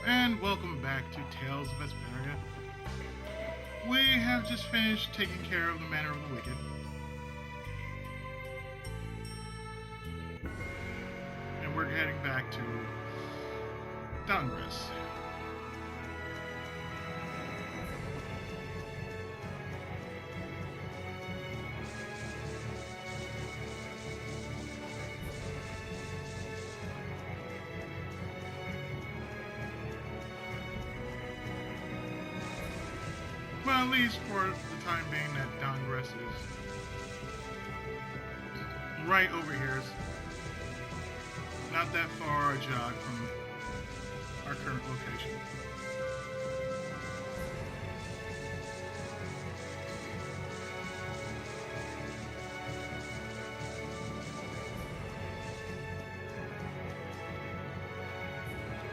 And welcome back to Tales of Vesperia. We have just finished taking care of the Manor of the Wicked. And we're heading back to Dahngrest. Well, at least for the time being, that Dahngrest is right over here. It's not that far a jog from our current location.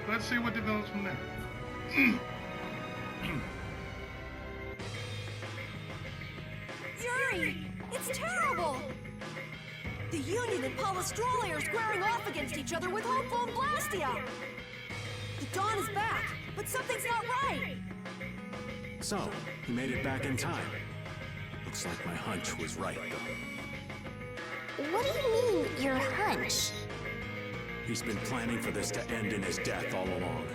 Let's see what develops from there. It's terrible! The Union and Palestrale are squaring off against each other with Hopeful and Blastia! The Dawn is back, but something's not right! So, he made it back in time. Looks like my hunch was right, though. What do you mean, your hunch? He's been planning for this to end in his death all along.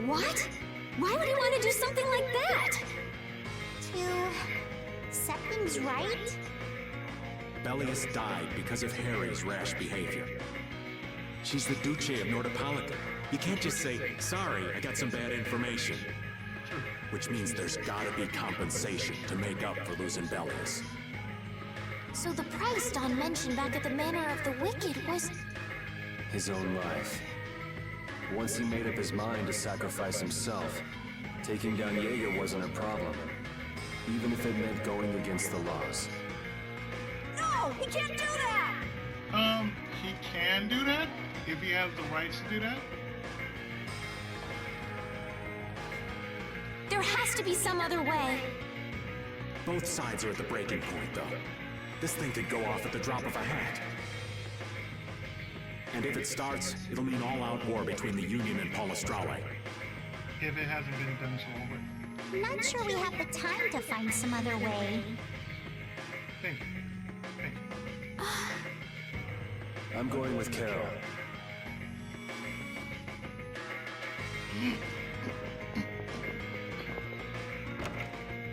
What? Why would he want to do something like that? To set things right? Bellius died because of Harry's rash behavior. She's the Duce of Nordopolica. You can't just say, sorry, I got some bad information. Which means there's gotta be compensation to make up for losing Bellius. So the price Don mentioned back at the Manor of the Wicked was... his own life. Once he made up his mind to sacrifice himself, taking down Jaeger wasn't a problem. Even if it meant going against the laws. No! He can't do that! He can do that if he has the rights to do that. There has to be some other way. Both sides are at the breaking point, though. This thing could go off at the drop of a hat. And if it starts, it'll mean all-out war between the Union and Palestrale. If it hasn't been done so already. Not sure we have the time to find some other way. Thank you. Thank you. I'm going with Carol.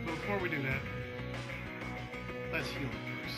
But before we do that, let's heal it first.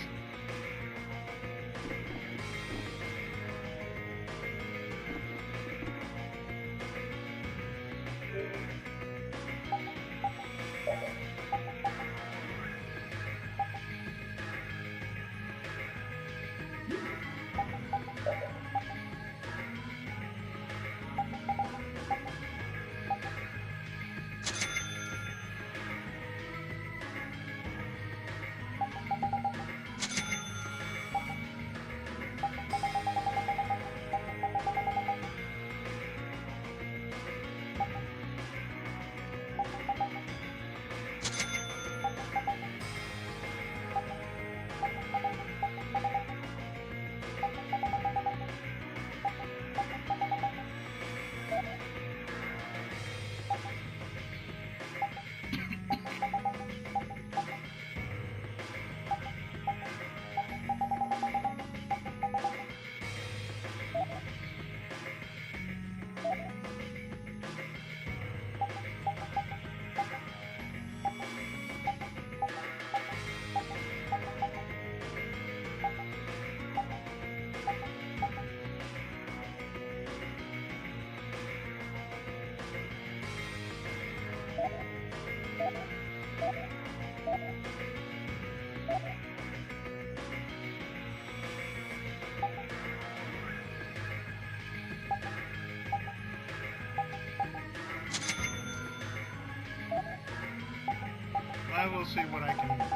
I will see what I can make.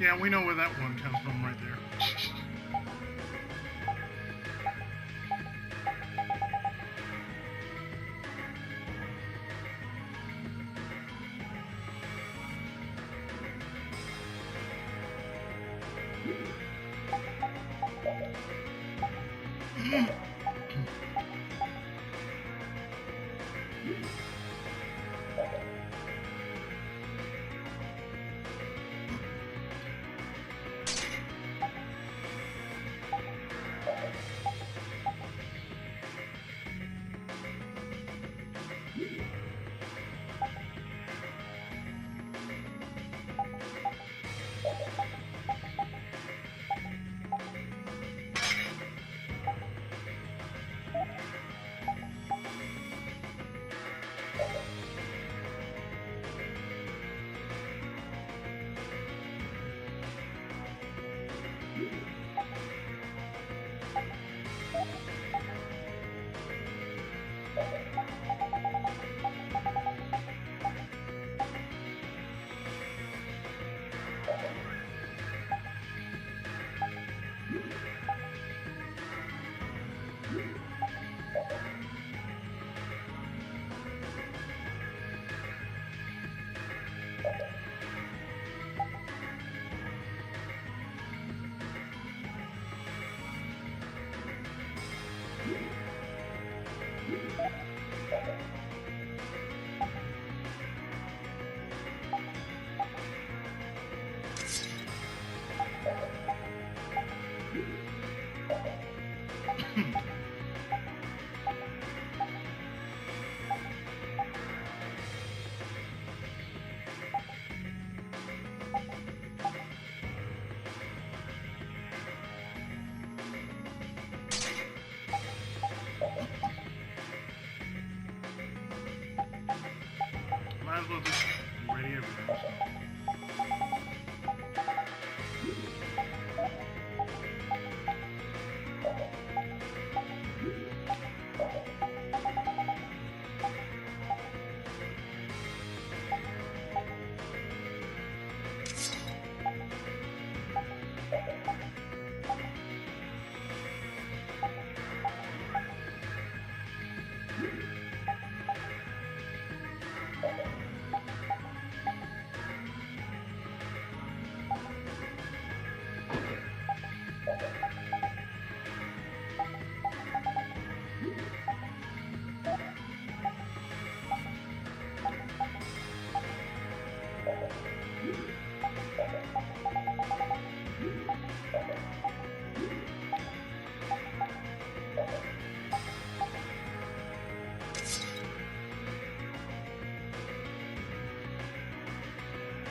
Yeah, we know where that one comes from right there. Might as well just ready everything.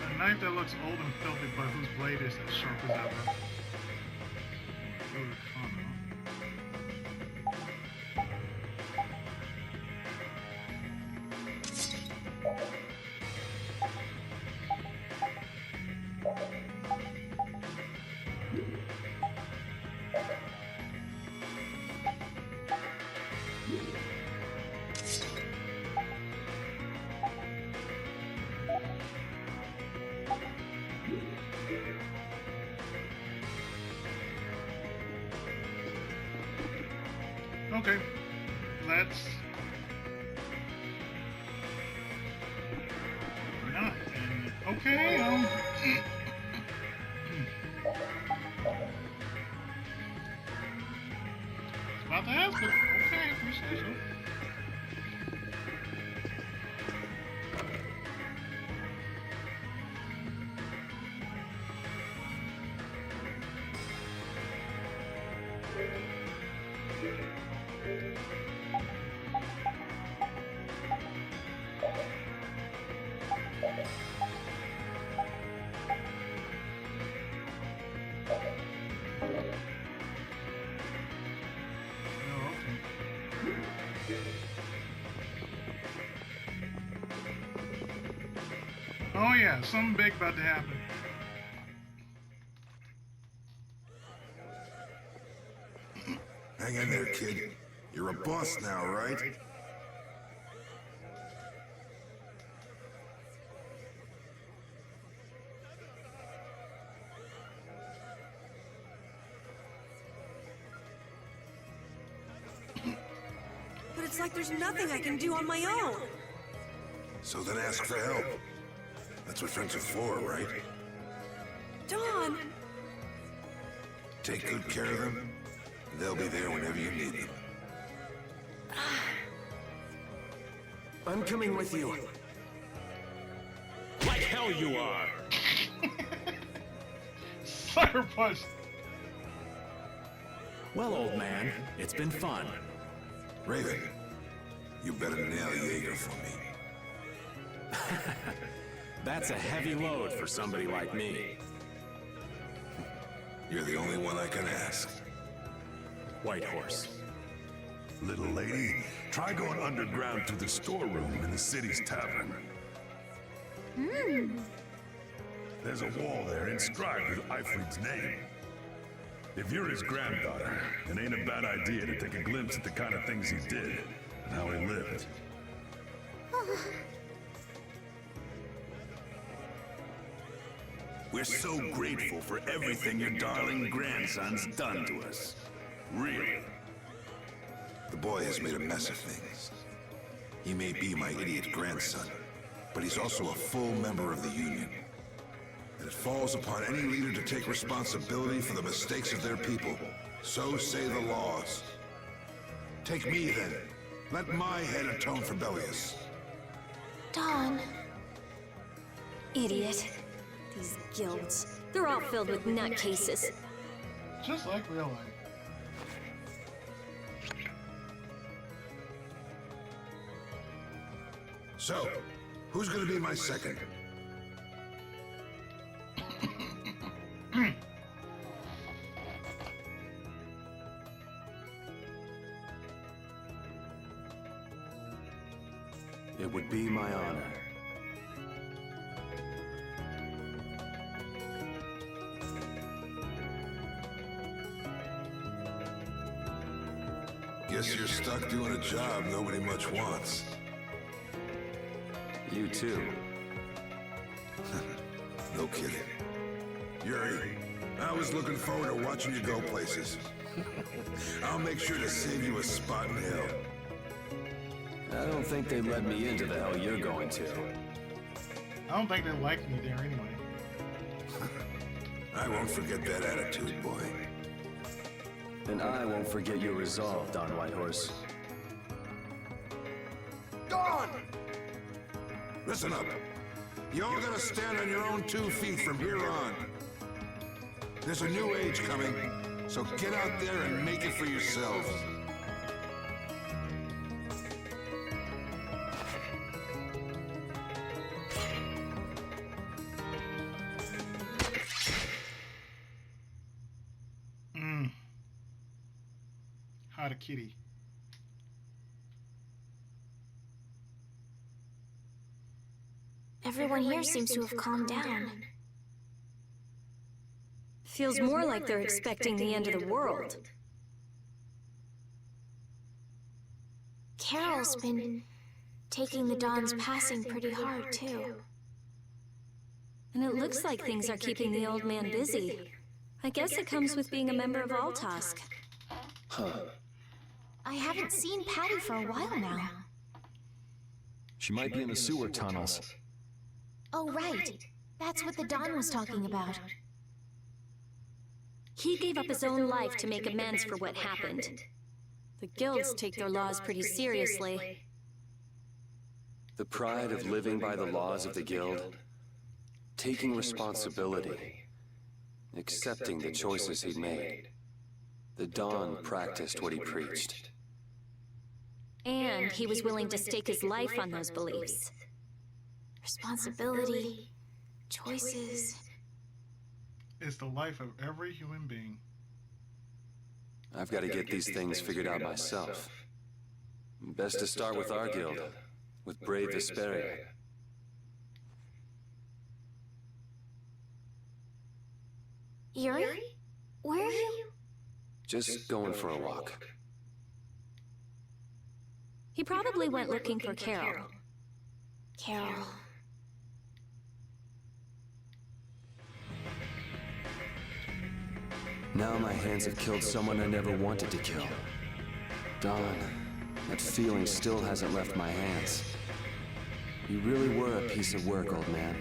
A knife that looks old and filthy, but whose blade is as sharp as ever. Okay, let's not. Okay, about to ask, but okay, if you say so. Oh yeah, something big about to happen. Hang in there, kid. You're a boss now, right? it's like there's nothing I can do on my own. So then ask for help. That's what friends are for, right? Dawn! Take good care of them, and they'll be there whenever you need them. I'm coming with you. Like hell you are! Sucker punch! Well, old man, it's been fun. Raven, you better nail Jaeger for me. That's a heavy load for somebody like me. You're the only one I can ask. White Horse. Little lady, try going underground to the storeroom in the city's tavern. There's a wall there inscribed with Ifrit's name. If you're his granddaughter, it ain't a bad idea to take a glimpse at the kind of things he did and how he lived. We're so grateful for everything your darling grandson's done to us. Really. The boy has made a mess of things. He may be my idiot grandson, but he's also a full member of the Union. And it falls upon any leader to take responsibility for the mistakes of their people. So say the laws. Take me, then. Let my head atone for Bellius. Dawn. Idiot. These guilds. They're all filled with nutcases. Just like real life. So, who's gonna be my second? It would be my honor. Guess you're stuck doing a job nobody much wants. You too. No kidding. Yuri, I was looking forward to watching you go places. I'll make sure to save you a spot in hell. I don't think they let me into the hell you're going to. I don't think they like me there anyway. I won't forget that attitude, boy. And I won't forget your resolve, Don Whitehorse. Dawn! Listen up. You all gotta stand on your own 2 feet from here on. There's a new age coming, so get out there and make it for yourselves. Hot a kitty. Everyone here seems to have calmed down. Feels more like they're expecting the end of the world. Carol's been taking the Dawn's passing pretty hard, too. And it looks like things are keeping the old man busy. I guess it comes with being a member of Altask. Huh. I haven't seen Patty for a while now. She might be in the sewer tunnels. Oh, right. That's what the Dawn was talking about. He gave up his own life to make amends for what happened. The guilds take their laws pretty seriously. The pride of living by the laws of the guild, taking responsibility, accepting the choices he'd made. The Dawn practiced what he preached. And he was willing to stake his life on those beliefs. Responsibility, choices. It's the life of every human being. I've got to get these things figured out myself. Best to start with our guild, with brave Vesperia. Yuri? Where are you? Just going for a walk. He probably went looking for Carol. Carol. Now my hands have killed someone I never wanted to kill. Dawn, That feeling still hasn't left my hands. You really were a piece of work, old man.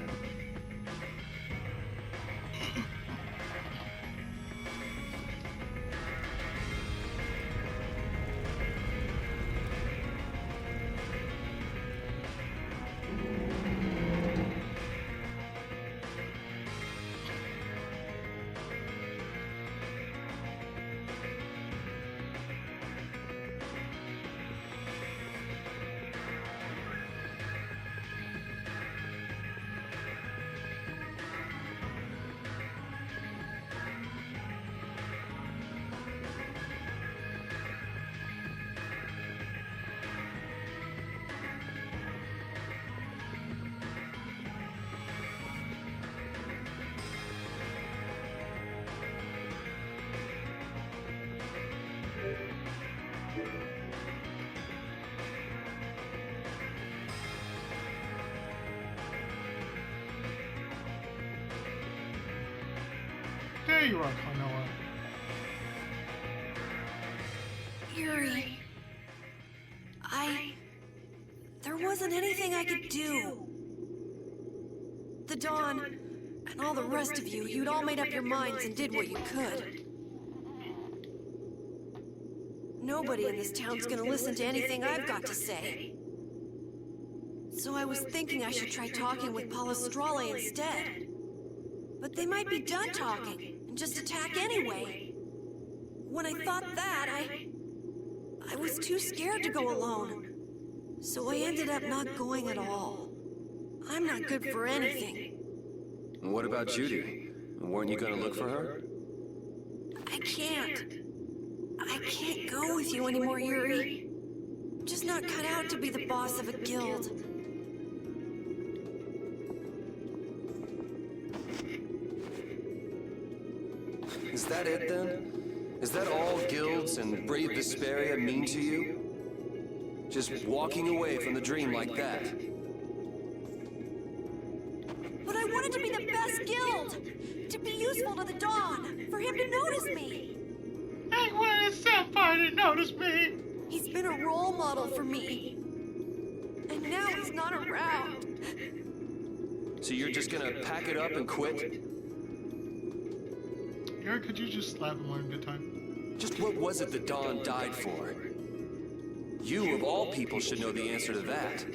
There you are, Carnoa. Yuri. There wasn't anything I could do. The Dawn, and all the rest of you, you'd all made up your minds and did what you could. Nobody in this town's gonna listen to anything I've got to say. So I was thinking I should try talking with Palestrale instead. But they might be done talking and just attack anyway. When I thought that, I was too scared to go alone. So I ended up not going at all. I'm not good for anything. What about Judy? Weren't you gonna look for her? I can't go with you anymore, Yuri. I'm just not cut out to be the boss of a guild. Is that it then? Is that all guilds and brave Vesperia mean to you? Just walking away from the dream like that? But I wanted to be the best guild! To be useful to the Dawn! For him to notice me! I wanted somebody to notice me! He's been a role model for me. And now he's not around. So you're just gonna pack it up and quit? Yuri, could you just slap him one good time? Just what was it the Dawn died for? You, of all people, should know the answer to that.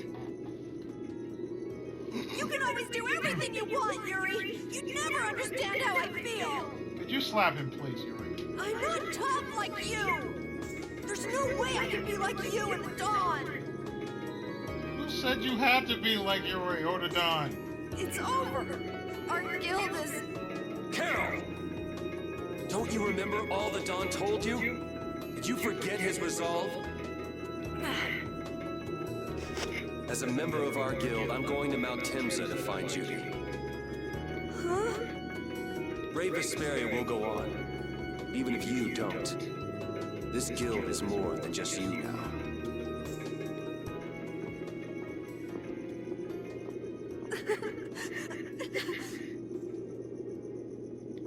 You can always do everything you want, Yuri! You'd never understand how I feel! Could you slap him, please, Yuri? I'm not tough like you! There's no way I can be like you in the Dawn! Who said you had to be like Yuri or the Dawn? It's over! Our guild is... Carol! Don't you remember all the Dawn told you? Did you forget his resolve? As a member of our guild, I'm going to Mount Timsa to find Judy. Huh? Brave Vesperia will go on, even if you don't. This guild is more than just you now.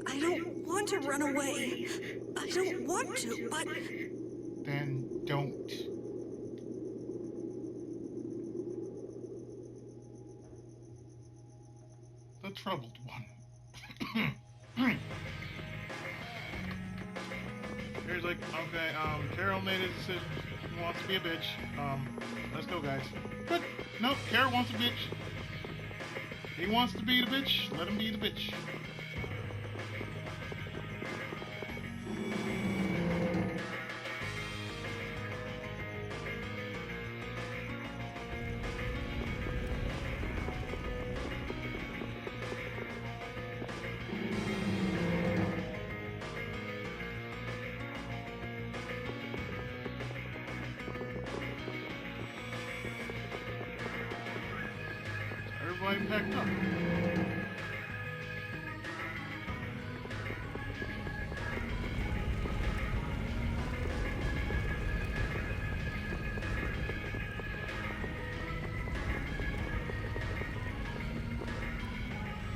I don't want to run away. I don't want to, but... Then don't. The troubled one. Here's like, okay, Carol made a decision. She wants to be a bitch. Let's go, guys. But, nope, Carol wants a bitch. He wants to be the bitch. Let him be the bitch. Everybody packed up.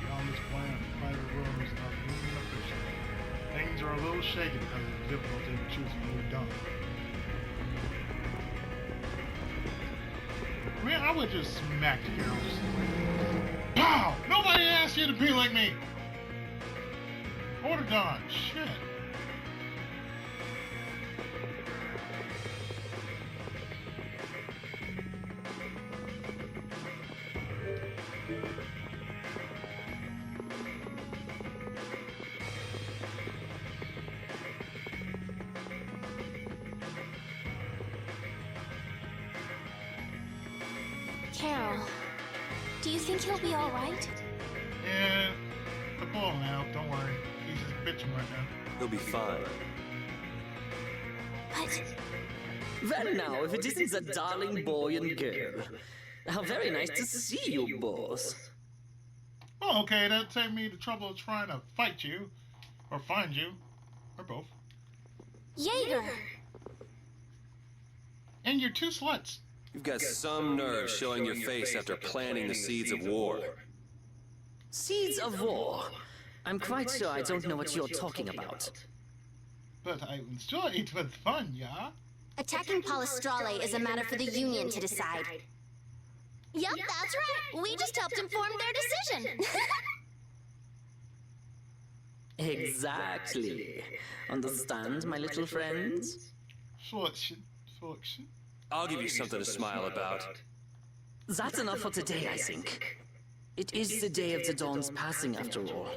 Beyond this plan, private rooms of union officials. Things are a little shaky because of the difficulty in choosing a new done. I would just smack Carol. Pow! Nobody asked you to be like me! Order done. Shit. Carol, do you think he'll be all right? Yeah, the ball now. Don't worry. He's just bitching right now. He'll be fine. But Well now, if it isn't the darling boy and girl. How very nice to see you both. Oh, okay. That'd save me the trouble of trying to fight you, or find you, or both. Jaeger! And you're two sluts. You've got some nerve showing your face after planting the seeds of war. Seeds of war. I'm quite sure I don't know what you're talking about. But I enjoy it with fun, yeah? Attacking Palestrale is a matter for the Union to decide. Yep, that's right. We just helped inform their decision. Exactly. Understand, my little friends? Selection. I'll give you something to smile about. That's enough for today, I think. It is the day of the Dawn's passing, after all.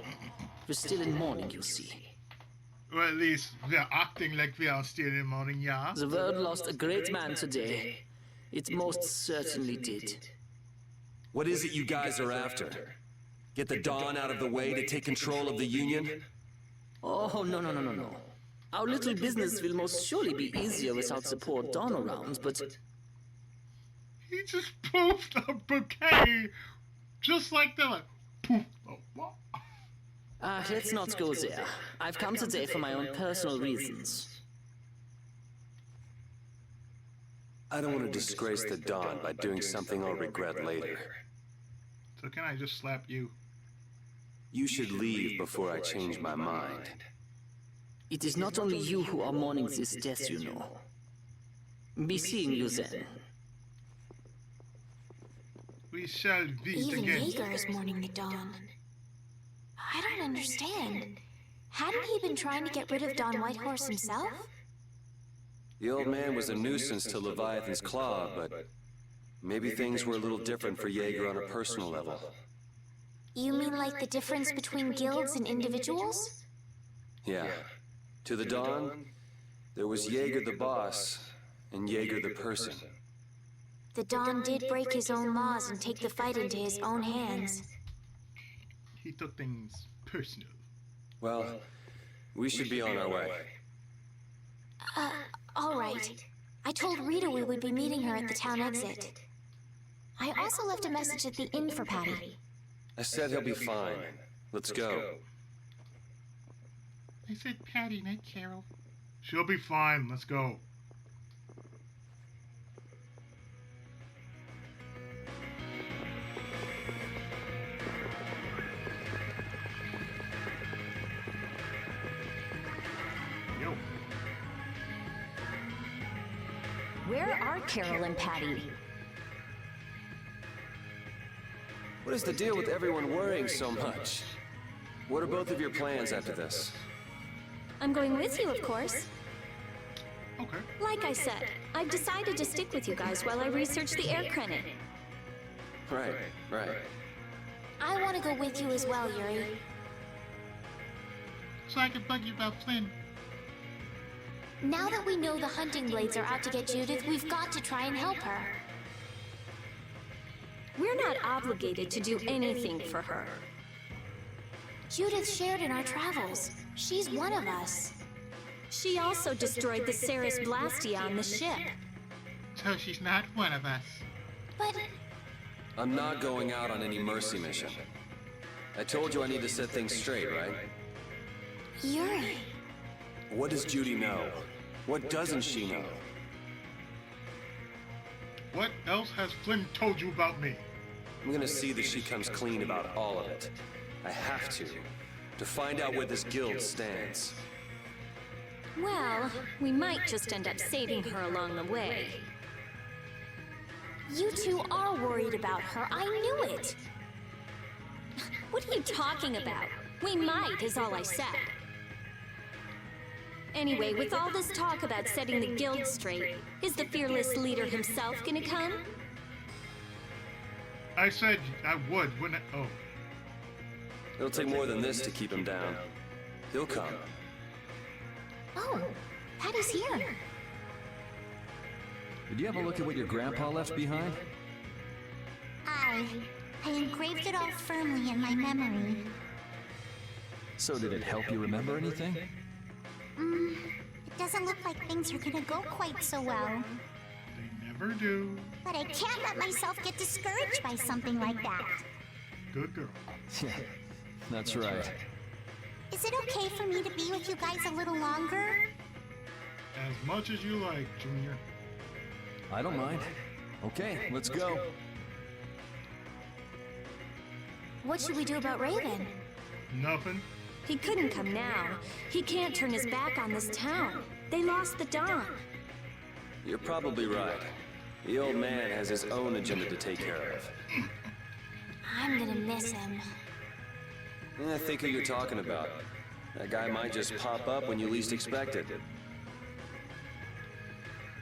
We're still in mourning, you see. Well, at least we're acting like we are still in the morning, yeah? The world lost a great man today. It most certainly did. What is it you guys are after? Get the Dawn out of the way to take control of the Union? Oh, no. Our little business will most surely be easier without support Dawn around, but... He just poofed a bouquet, just like that. Like, poof. Oh, what? let's not go there. I've come today for my own personal reasons. I don't want to disgrace the Dawn by doing something I'll regret later. So can I just slap you? You should leave before I change my mind. It is not only you who are mourning this death, you know. Be seeing you then. We shall meet Even again. Jaeger is mourning the Dawn. I don't understand. Hadn't he been trying to get rid of Don Whitehorse himself? The old man was a nuisance to Leviathan's Claw, but maybe things were a little different for Jaeger on a personal level. You mean like the difference between guilds and individuals? Yeah. To the Dawn, there was Jaeger the boss, and Jaeger the person. The Dawn did break his own laws and take the fight into his own hands. He took things personal. Well, we should be on our way. All right. I told Rita we would be meeting her at the town exit. I also left a message at the inn for Patty. I said he'll be fine. Let's go. I said Patty, not Carol. She'll be fine. Let's go. Yo. Where are Carol and Patty? What is the deal with everyone worrying so much? What are both of your plans after this? I'm going with you, of course. Okay. Like I said, I've decided to stick with you guys while I research the air credit. Right. I want to go with you as well, Yuri. So I can bug you about Flynn. Now that we know the hunting blades are out to get Judith, we've got to try and help her. We're not obligated to do anything for her. Judith shared in our travels. She's one of us. She also destroyed the Ceres Blastia on the ship. So she's not one of us. But I'm not going out on any mercy mission. I told you I need to set things straight, right? Yuri, What does Judy know? What doesn't she know? What else has Flynn told you about me? I'm gonna see that she comes clean about all of it. I have to find out where this guild stands. Well, we might just end up saving her along the way. You two are worried about her. I knew it. What are you talking about? We might, is all I said. Anyway, with all this talk about setting the guild straight, is the fearless leader himself gonna come? I said I would, wouldn't I? Oh. It'll take more than this to keep him down. He'll come. Oh, Patty's here. Did you have a look at what your grandpa left behind? I engraved it all firmly in my memory. So did it help you remember anything? It doesn't look like things are gonna go quite so well. They never do. But I can't let myself get discouraged by something like that. Good girl. Yeah, that's right. Is it okay for me to be with you guys a little longer? As much as you like, Junior. I don't mind. Okay, let's go. What should we do about Raven? Nothing. He couldn't come now. He can't turn his back on this town. They lost the Dawn. You're probably right. The old man has his own agenda to take care of. I'm gonna miss him. I think who you're talking about. That guy might just pop up when you least expect it.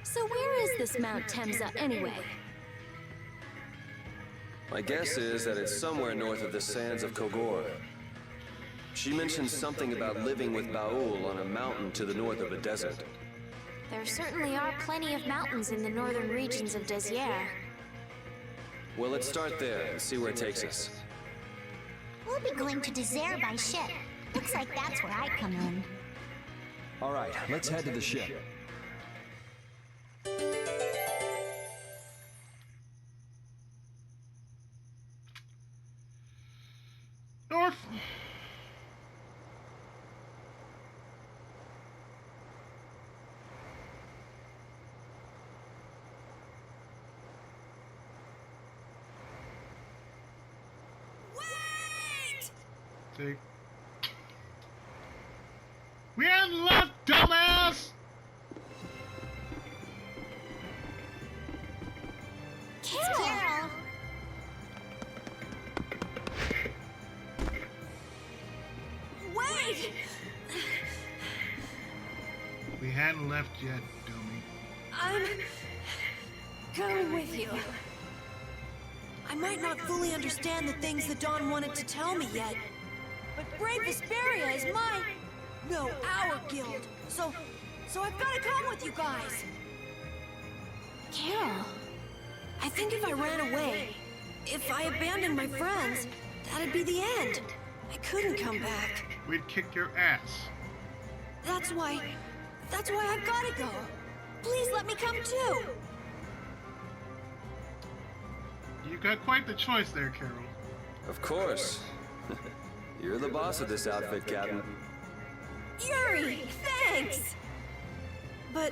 So where is this Mount Temsa anyway? My guess is that it's somewhere north of the sands of Kogor. She mentioned something about living with Baul on a mountain to the north of a desert. There certainly are plenty of mountains in the northern regions of Desier. Well, let's start there and see where it takes us. We'll be going to Desier by ship. Looks like that's where I come in. All right, let's head to the ship. North. See? We hadn't left, dumbass! Carol! Wait! We hadn't left yet, dummy. I'm coming with you. I might not fully understand the things the Dawn wanted to tell me yet, but Brave Vesperia is our guild. So I've got to come with you guys. Carol! I think if I ran away, if I abandoned my friends, that'd be the end. I couldn't come back. We'd kick your ass. That's why I've got to go. Please let me come too. You got quite the choice there, Carol. Of course. You're the boss of this outfit, Captain. Yuri, thanks! But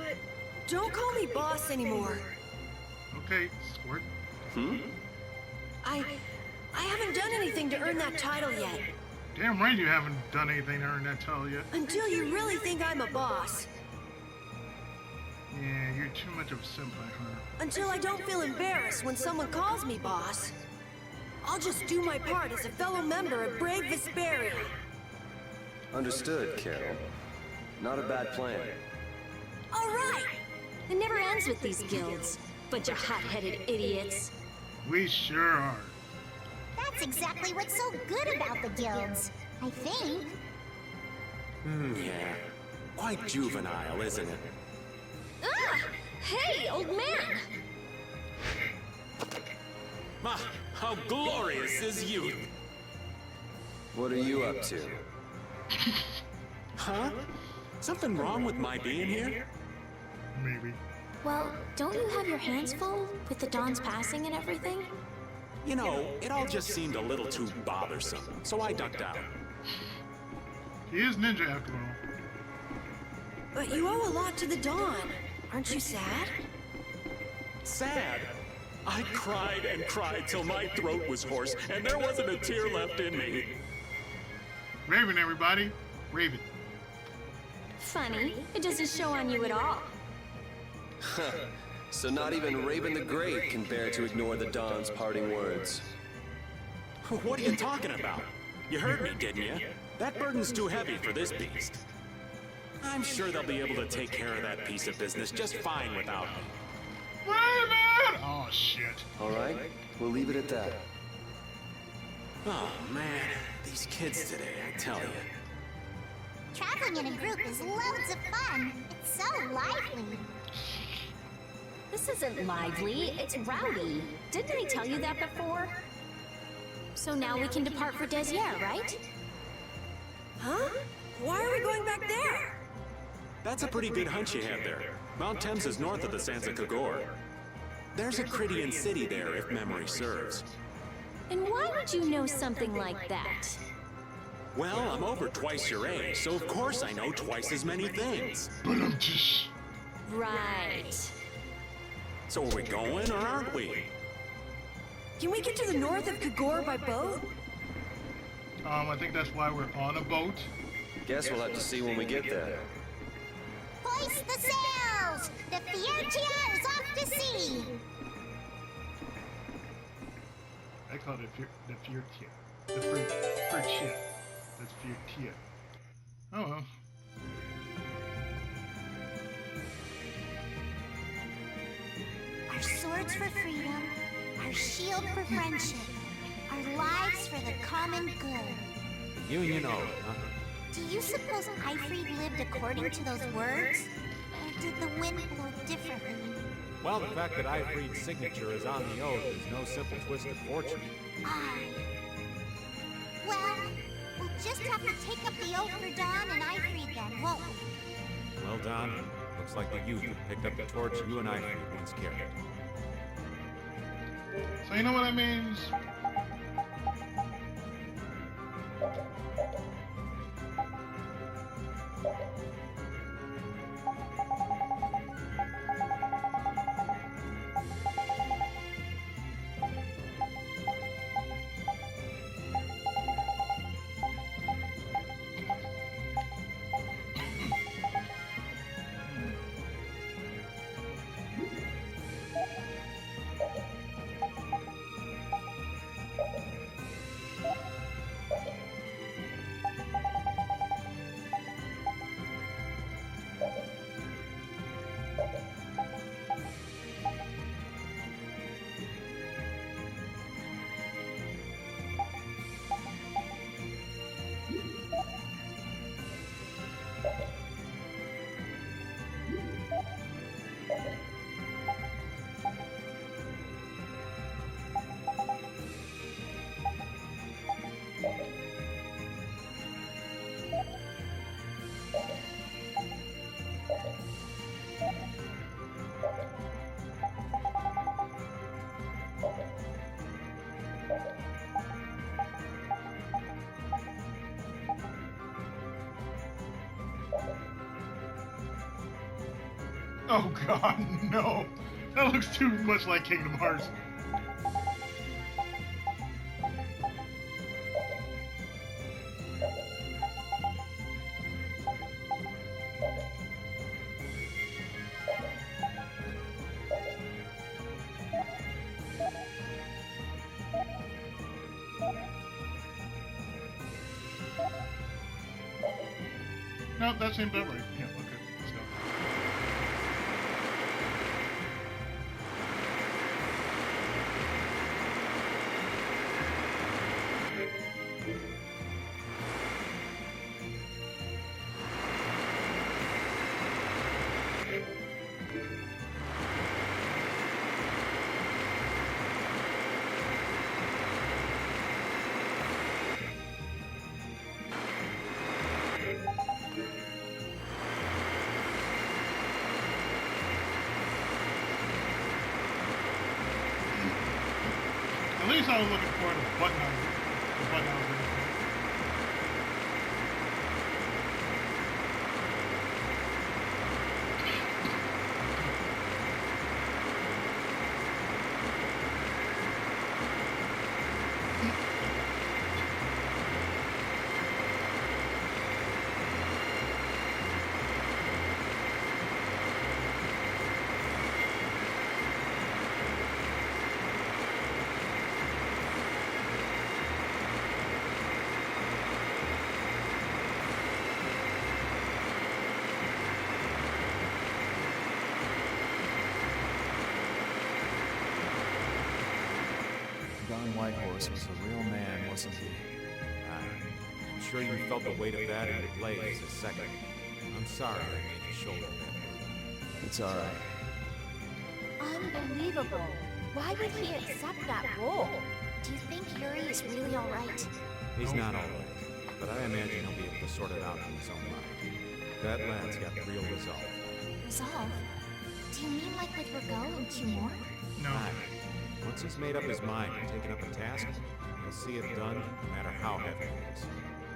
don't call me boss anymore. Okay, Squirt. I haven't done anything to earn that title yet. Damn right you haven't done anything to earn that title yet. Until you really think I'm a boss. Yeah, you're too much of a senpai, huh? Until I don't feel embarrassed when someone calls me boss. I'll just do my part as a fellow member of Brave Vesperia. Understood, Carol. Not a bad plan. All right! It never ends with these guilds. Bunch of hot-headed idiots. We sure are. That's exactly what's so good about the guilds, I think. Yeah. Quite juvenile, isn't it? Ah! Hey, old man! Ah, how glorious is youth! What are you up to? Huh? Something wrong with my being here? Maybe. Well, don't you have your hands full with the Dawn's passing and everything? You know, it all just seemed a little too bothersome, so I ducked out. He is ninja after all. But you owe a lot to the Dawn. Aren't you sad? Sad? I cried and cried till my throat was hoarse, and there wasn't a tear left in me. Raven, everybody. Raven. Funny, it doesn't show on you at all. So not even Raven the Great can bear to ignore the Dawn's parting words. What are you talking about? You heard me, didn't you? That burden's too heavy for this beast. I'm sure they'll be able to take care of that piece of business just fine without me. Raven! Oh, shit. All right, we'll leave it at that. Oh, man. These kids today, I tell you. Traveling in a group is loads of fun. It's so lively. This isn't lively, it's rowdy. Didn't I tell you that before? So now we can depart for Desier, right? Huh? Why are we going back there? That's a pretty good hunch you had there. Mount Thames is north of the Sands of Kagor. There's a Krydian city there, if memory serves. And why would you know something like that? Well, I'm over twice your age, so of course I know twice as many things. But I'm just... Right. So are we going, or aren't we? Can we get to the north of Kagor by boat? I think that's why we're on a boat. Guess we'll have to see when we get there. Hoist the sails! The Fiertia is off to sea! I call it the Fiertia. The Fiertia. That's Fiertia. Oh well. Our swords for freedom, our shield for friendship, our lives for the common good. Union oath, huh? Do you suppose Eifried lived according to those words? Or did the wind blow differently? Well, the fact that Eifried's signature is on the oath is no simple twist of fortune. Aye. Well, we'll just have to take up the oath for Dawn and Eifried then, won't we? Well done. Looks like the youth have picked up the torch you and Eifried once carried. So you know what that means? Oh god, no! That looks too much like Kingdom Hearts. No, that seemed about right. Yeah, okay, let's go. At least I was looking for the button I was looking for. White Horse was a real man, wasn't he? I'm sure you felt the weight of that in your blades a second. I'm sorry I made you shoulder that burden. It's alright. Unbelievable. Why would he accept that role? Do you think Yuri is really alright? He's not alright, but I imagine he'll be able to sort it out in his own mind. That lad's got real resolve. Resolve? Do you mean like with Rigo and Q-More? No. Aye. Once he's made up his mind and taken up a task, he'll see it done no matter how heavy it is.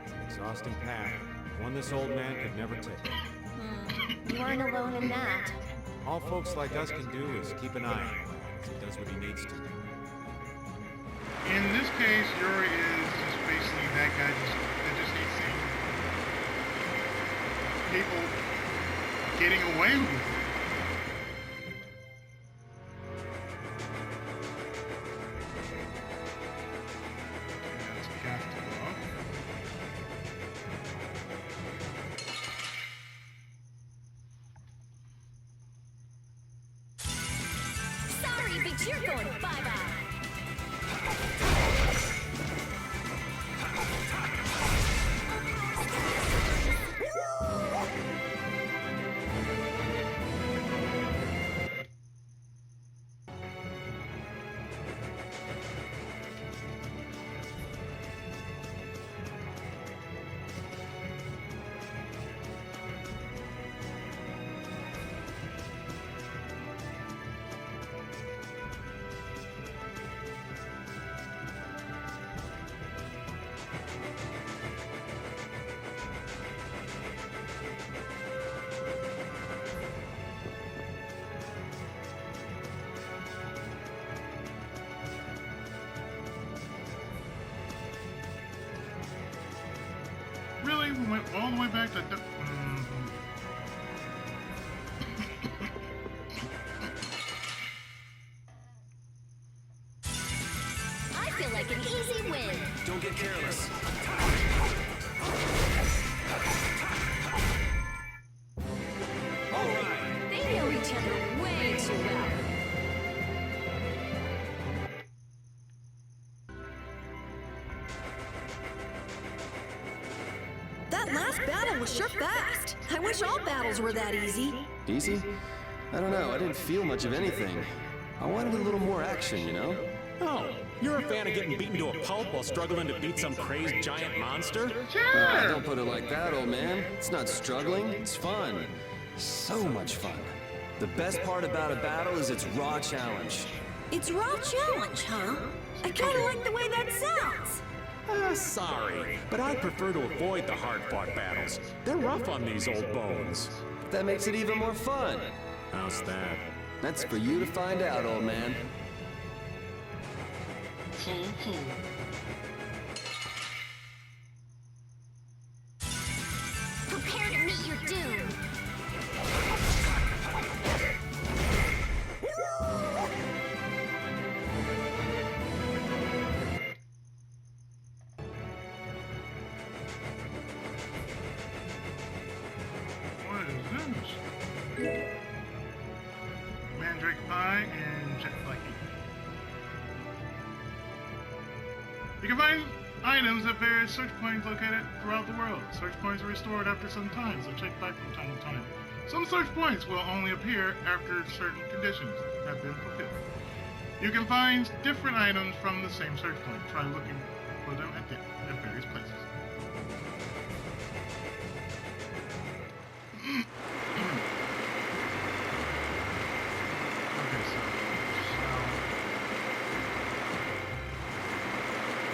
It's an exhausting path, one this old man could never take. You aren't alone in that. All folks like us can do is keep an eye on the lad as he does what he needs to. In this case, Yuri is just basically that guy that just needs seeing people getting away with it. That's got to go up. Sorry, but you're going bye-bye. Really? We went all the way back to... I feel like an easy win. Don't get careless. All right. They know each other way too well. That last battle was sure fast. I wish all battles were that easy. Easy? I don't know, I didn't feel much of anything. I wanted a little more action, you know? Oh, you're a fan of getting beaten to a pulp while struggling to beat some crazed giant monster? Don't put it like that, old man. It's not struggling, it's fun. So much fun. The best part about a battle is its raw challenge. It's raw challenge, huh? I kinda like the way that sounds. Sorry, but I'd prefer to avoid the hard-fought battles. They're rough on these old bones. That makes it even more fun. How's that? That's for you to find out, old man. Prepare to meet your doom. What is this? Mandrake Pie and Jet Flaky. You can find items at various search points located throughout the world. Search points are restored after some time, so check back from time to time. Some search points will only appear after certain conditions have been fulfilled. You can find different items from the same search point. Try looking for them at various places. Okay, so...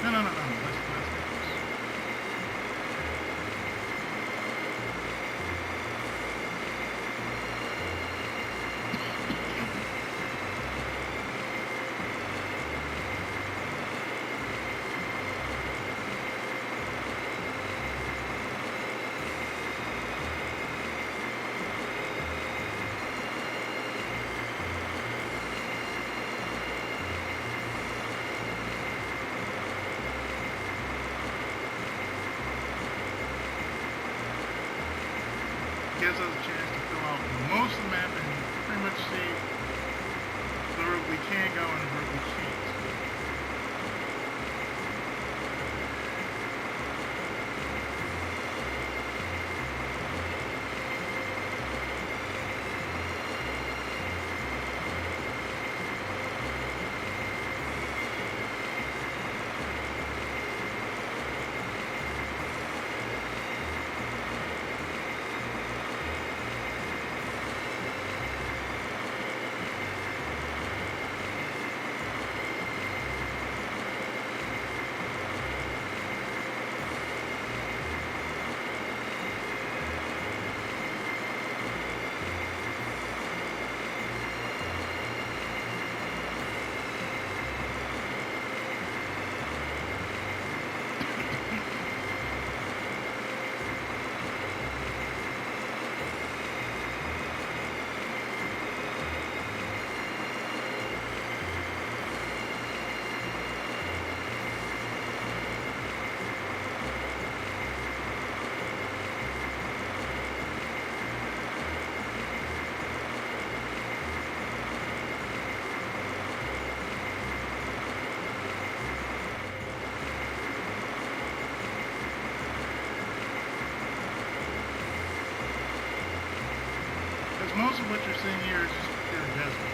No. Let's gives us a chance to fill out most of the map and pretty much see the route we can go and the route we can't. most of what you're seeing here is just pure desert.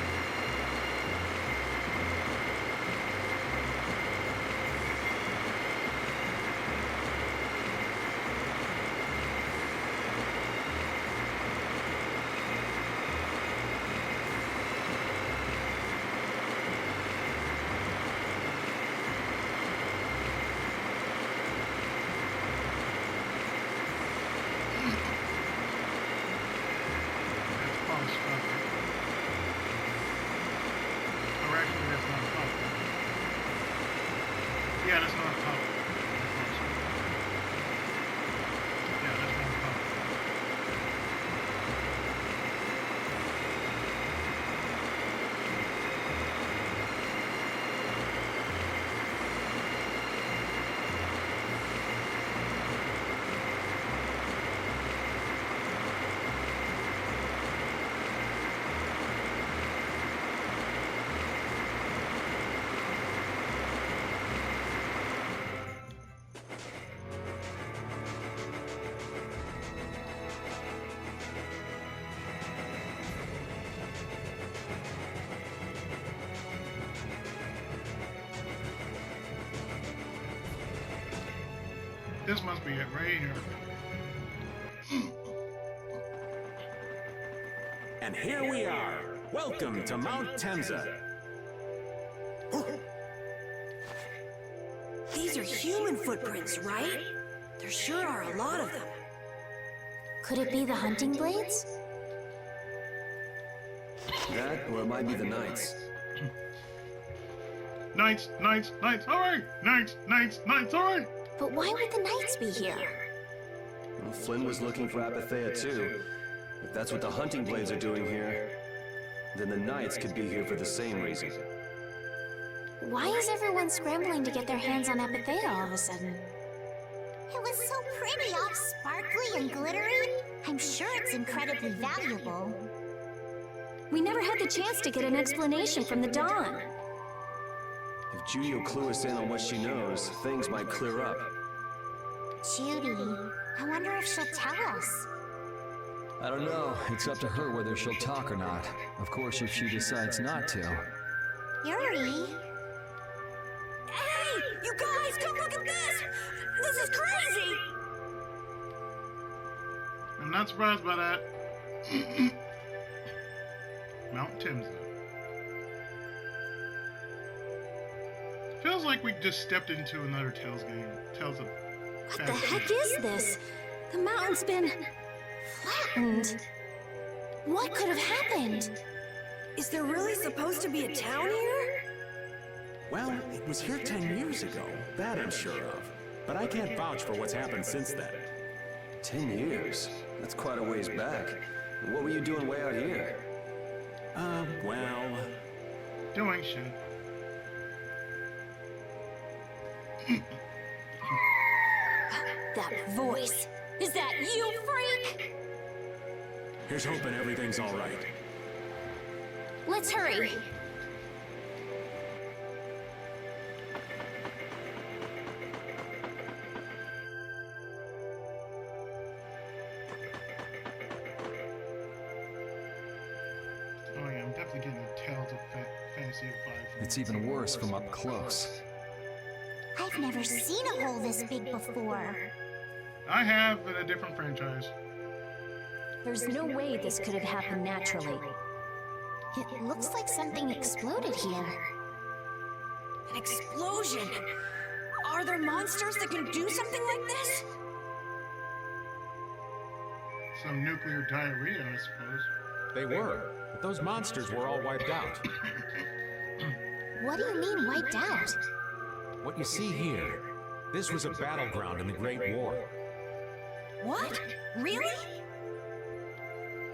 Yeah, that's not a pub. Yeah, that's not a pub. This must be it right here. And here we are. Welcome to Mount Temza. These are human footprints, right? There sure are a lot of them. Could it be the hunting blades? That, or it might be the Knights. Knights, alright! Knights, alright! But why would the Knights be here? Well, Flynn was looking for Apathea too. If that's what the hunting blades are doing here, then the Knights could be here for the same reason. Why is everyone scrambling to get their hands on Apathea all of a sudden? It was so pretty, all sparkly and glittery. I'm sure it's incredibly valuable. We never had the chance to get an explanation from the Dawn. If Judy will clue us in on what she knows, things might clear up. Judy, I wonder if she'll tell us. I don't know. It's up to her whether she'll talk or not. Of course, if she decides not to. Yuri? Hey! You guys, come look at this! This is crazy! I'm not surprised by that. Mount Temza. Feels like we just stepped into another Tales game. Tales of What the heck is this? The mountain's been flattened. What could have happened? Is there really supposed to be a town here? Well, it was here 10 years ago. That I'm sure of. But I can't vouch for what's happened since then. 10 years? That's quite a ways back. What were you doing way out here? Well... doing shit. That voice. Is that you, freak? Here's hoping everything's all right. Let's hurry. Oh yeah, I'm definitely getting a Tales of Fantasy vibe. It's even worse from up close. I've never seen a hole this big before. I have in a different franchise. There's no way this could have happened naturally. It looks like something exploded here. An explosion! Are there monsters that can do something like this? Some nuclear diarrhea, I suppose. They were, but those monsters were all wiped out. What do you mean wiped out? What you see here, this was a battleground in the Great War. What? Really?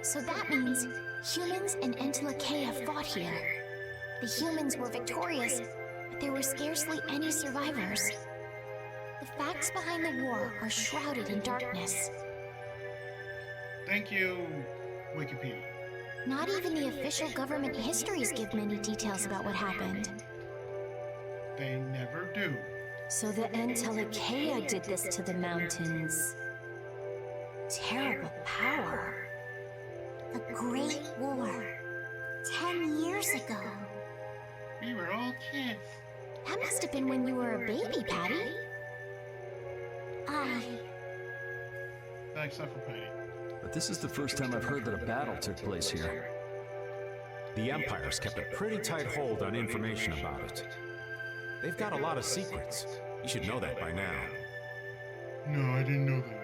So that means humans and Entelekea fought here. The humans were victorious, but there were scarcely any survivors. The facts behind the war are shrouded in darkness. Thank you, Wikipedia. Not even the official government histories give many details about what happened. They never do. So the Entelekea did this to the mountains. Terrible power. The Great War. 10 years ago. We were all kids. That must have been when you were a baby, Patty. Except for Patty. But this is the first time I've heard that a battle took place here. The Empire's kept a pretty tight hold on information about it. They've got a lot of secrets. You should know that by now. No, I didn't know that.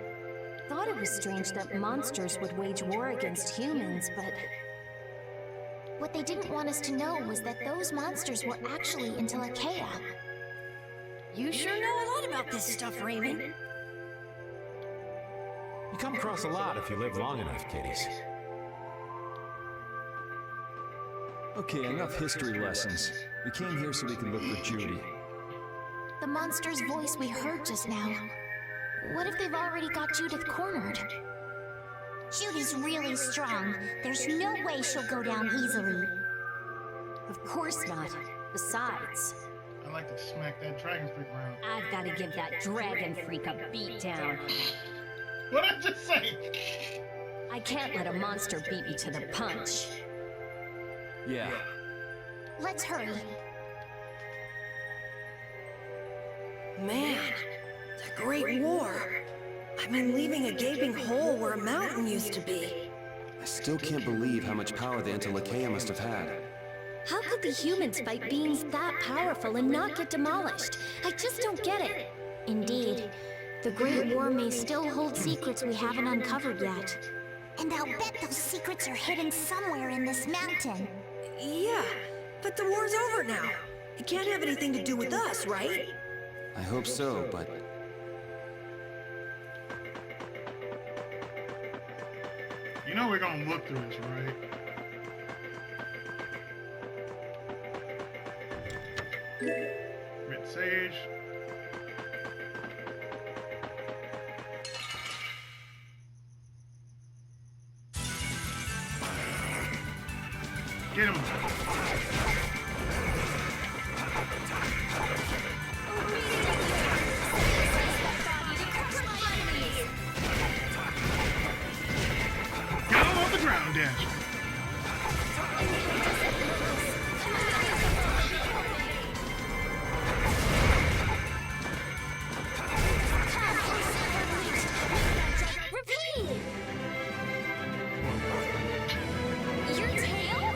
Thought it was strange that monsters would wage war against humans, but What they didn't want us to know was that those monsters were actually Intelakea. you sure know a lot about this stuff, Raymond. You come across a lot if you live long enough, kiddies. Okay, enough history lessons. We came here so we could look for Judy. The monster's voice we heard just now. What if they've already got Judith cornered? Judy's really strong. There's no way she'll go down easily. Of course not. Besides, I like to smack that dragon freak around. I've got to give that dragon freak a beatdown. What did I just say? I can't let a monster beat me to the punch. Yeah. Let's hurry. Man, the Great War. I mean, leaving a gaping hole where a mountain used to be. I still can't believe how much power the Intelakea must have had. How could the humans fight beings that powerful and not get demolished? I just don't get it. Indeed. The Great War may still hold secrets we haven't uncovered yet. And I'll bet those secrets are hidden somewhere in this mountain. Yeah, but the war's over now. It can't have anything to do with us, right? I hope so, but You know we're gonna look through this, right? Red Sage. Get him. Get him off the ground, Dash. Repeat! Your tail?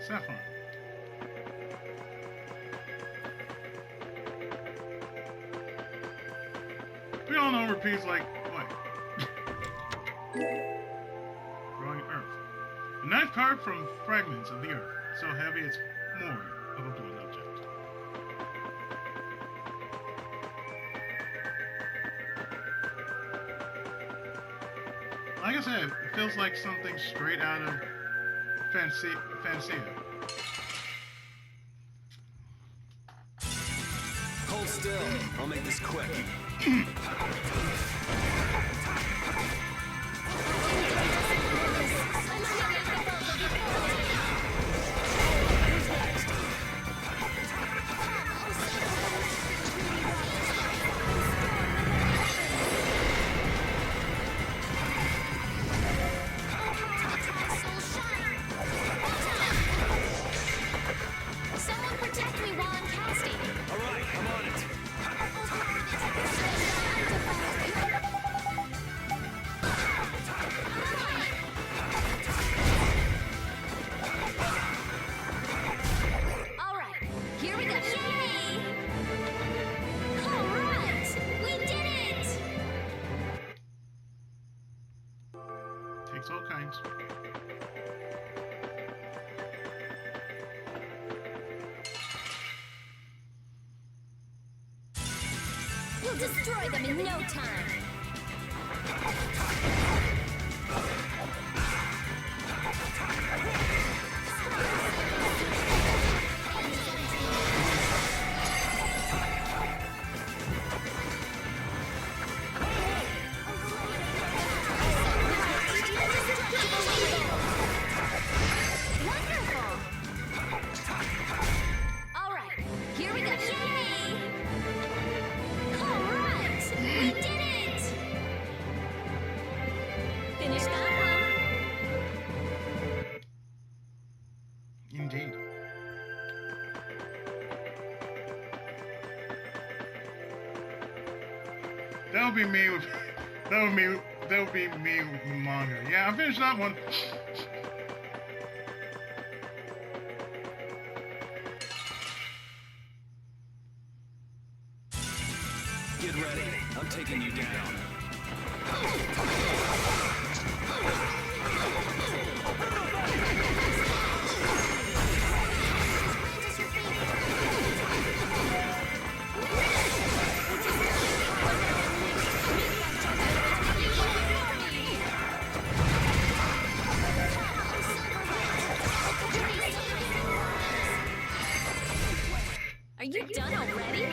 Sapphire. We all know repeats like what? Growing Earth. A knife carved from fragments of the Earth, so heavy it's more of a blunt object. Like I said, it feels like something straight out of Fantasia. Hold still. I'll make this quick. Someone protect me while I'm casting. All right, I'm on it. All right, here we go. Yay! All right, we did it! Takes all kinds. We'll destroy them in no time. Wonderful! All right, here we go. Yay! That would be me with the manga. Yeah, I finished that one. Get ready. I'm taking you down. Are you done already?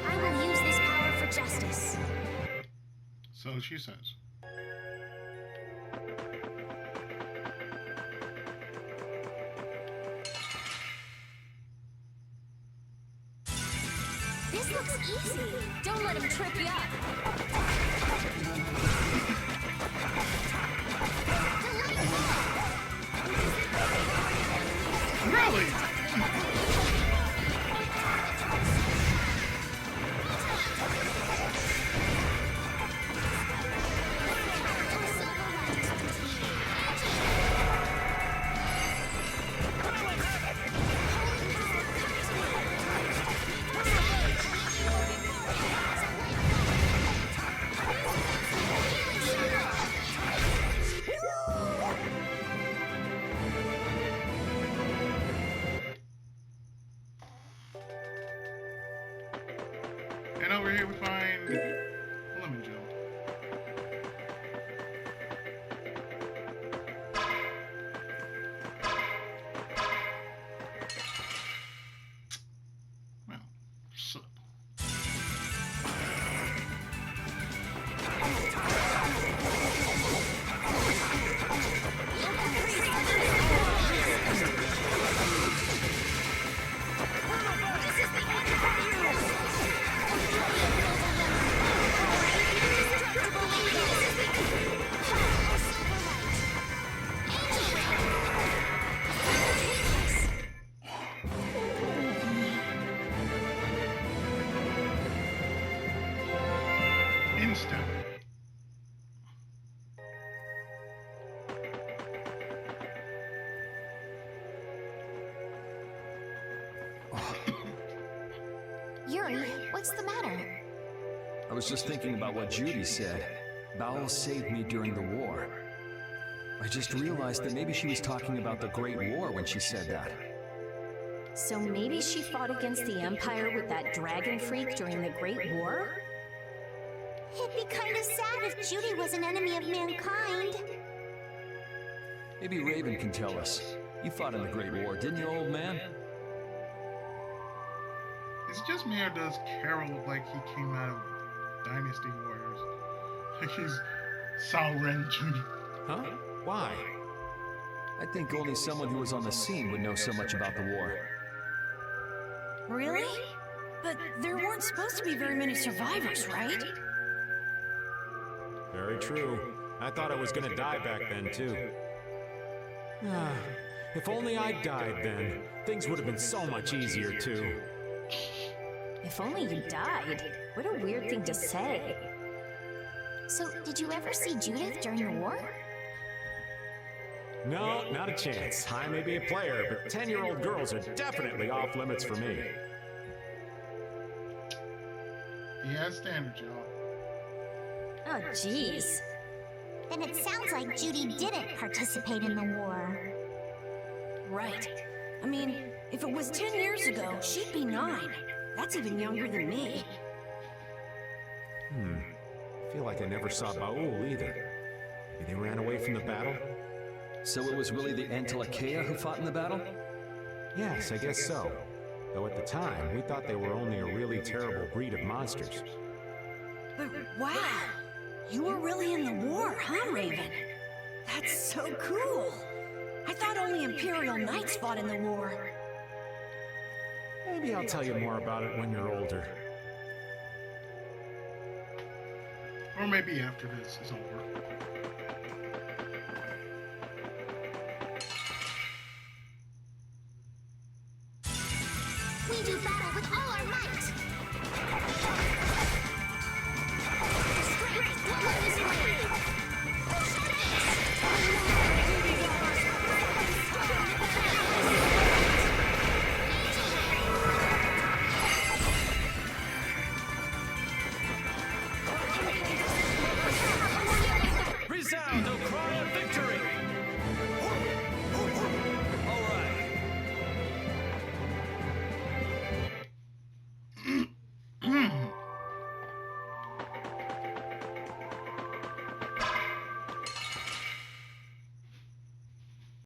I will use this power for justice. So she says. This looks easy. Don't let him trip you up. Really? And over here we find Lemon Joe. Well, sup. Instant. Yuri, what's the matter? I was just thinking about what Judy said. Bowel saved me during the war. I just realized that maybe she was talking about the Great War when she said that. So maybe she fought against the Empire with that dragon freak during the Great War? It'd be kind of sad if Judy was an enemy of mankind. Maybe Raven can tell us. You fought in the Great War, didn't you, old man? Is it just me or does Carol look like he came out of Dynasty Warriors? Like he's Sauron Jr. Huh? Why? I think only someone who was on the scene would know so much about the war. Really? But there weren't supposed to be very many survivors, right? Very true. I thought I was gonna die back then, too. If only I'd died then, things would have been so much easier, too. If only you died. What a weird thing to say. So, did you ever see Judith during the war? No, not a chance. I may be a player, but 10-year-old girls are definitely off limits for me. Yeah, standard, y'all. Oh, jeez. Then it sounds like Judy didn't participate in the war. Right. I mean, if it was 10 years ago, she'd be 9. That's even younger than me. I feel like I never saw Baul either. Maybe they ran away from the battle? So it was really the Antilochea who fought in the battle? Yes, I guess so. Though at the time, we thought they were only a really terrible breed of monsters. But wow! You were really in the war, huh, Raven? That's so cool! I thought only Imperial Knights fought in the war. Maybe I'll tell you more about it when you're older. Or maybe after this is over. We do battle